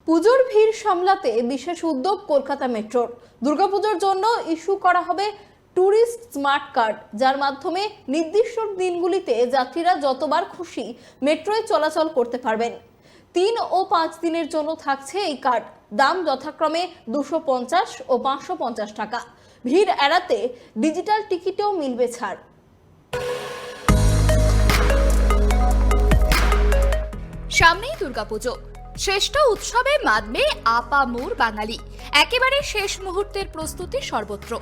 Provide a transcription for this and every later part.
পুজোর ভিড় সামলাতে বিশেষ উদ্যোগ কলকাতা মেট্রোর। দুর্গাপুজোর জন্য ইস্যু করা হবে ট্যুরিস্ট স্মার্ট কার্ড, যার মাধ্যমে নির্দিষ্ট দিনগুলিতে যাত্রীরা যতবার খুশি মেট্রোয় চলাচল করতে পারবেন। 3 ও 5 দিনের জন্য থাকছে এই কার্ড। দাম যথাক্রমে 250 ও 550 টাকা। ভিড় এড়াতে ডিজিটাল টিকিটেও মিলবে ছাড়। সামনেই দুর্গাপুজো, শ্রেষ্ঠ উৎসবে মাতবে আপামোর বাঙালি। একেবারে শেষ মুহূর্তের প্রস্তুতি সর্বত্র।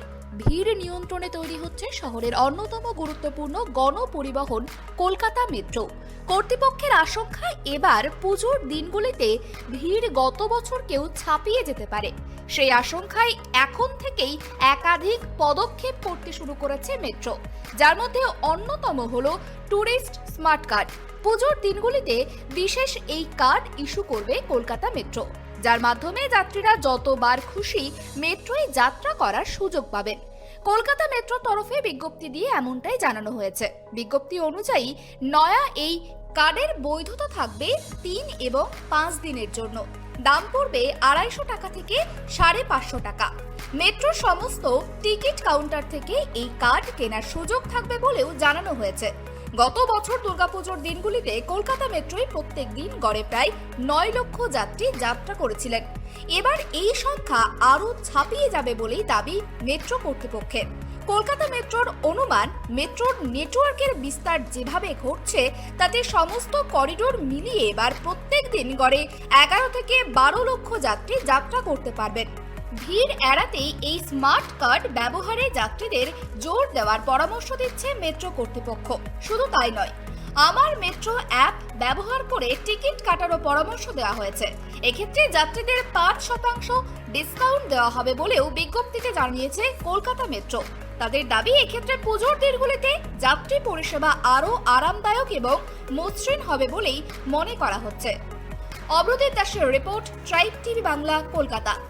ভিড় নিয়ন্ত্রণে তৈরি হচ্ছে শহরের অন্যতম গুরুত্বপূর্ণ গণপরিবহন কলকাতা মেট্রো। কর্তৃপক্ষের আশঙ্কা, এবার পুজোর দিনগুলিতে ভিড় গত বছর কেউ ছাপিয়ে যেতে পারে। সেই আশঙ্কায় এখন থেকেই একাধিক পদক্ষেপ করতে শুরু করেছে মেট্রো, যার মধ্যে অন্যতম হলো ট্যুরিস্ট স্মার্ট কার্ড। পুজোর দিনগুলিতে বিশেষ এই কার্ড ইস্যু করবে কলকাতা মেট্রো, যার মাধ্যমে যাত্রীরা যতবার খুশি মেট্রোয় যাত্রা করার সুযোগ পাবেন। কলকাতা মেট্রোর তরফে বিজ্ঞপ্তি দিয়ে এমনটাই জানানো হয়েছে। বিজ্ঞপ্তি অনুযায়ী নয়া এই কার্ডের বৈধতা থাকবে 3 এবং 5 দিনের জন্য। দাম পড়বে 250 টাকা থেকে 550 টাকা। মেট্রোর সমস্ত টিকিট কাউন্টার থেকে এই কার্ড কেনার সুযোগ থাকবে বলেও জানানো হয়েছে। গত বছর দুর্গাপুজোর দিনগুলিতে কলকাতা মেট্রোয় প্রত্যেক দিন গড়ে প্রায় 9 লক্ষ যাত্রী যাত্রা করেছিলেন। এবার এই সংখ্যা আরও ছাপিয়ে যাবে বলেই দাবি মেট্রো কর্তৃপক্ষের। কলকাতা মেট্রোর অনুমান, মেট্রোর নেটওয়ার্কের বিস্তার যেভাবে ঘটছে তাতে সমস্ত করিডোর মিলিয়ে এবার প্রত্যেক দিন গড়ে 11 থেকে 12 লক্ষ যাত্রী যাত্রা করতে পারবেন। ভিড় এড়াতেই এই স্মার্ট কার্ড ব্যবহারে যাত্রীদের জোর দেওয়ার পরামর্শ দিচ্ছে মেট্রো কর্তৃপক্ষ। শুধু তাই নয়, আমার মেট্রো অ্যাপ ব্যবহার করে টিকিট কাটারও পরামর্শ দেওয়া হয়েছে। এক্ষেত্রে যাত্রীদের 5% ডিসকাউন্ট দেওয়া হবে বলেও বিজ্ঞপ্তিতে জানিয়েছে কলকাতা মেট্রো। তাদের দাবি, এক্ষেত্রে পুজোর দিনগুলিতে যাত্রী পরিষেবা আরও আরামদায়ক এবং মসৃণ হবে বলেই মনে করা হচ্ছে। অব্রদীপ দাসের report, tribe TV Bangla, Kolkata.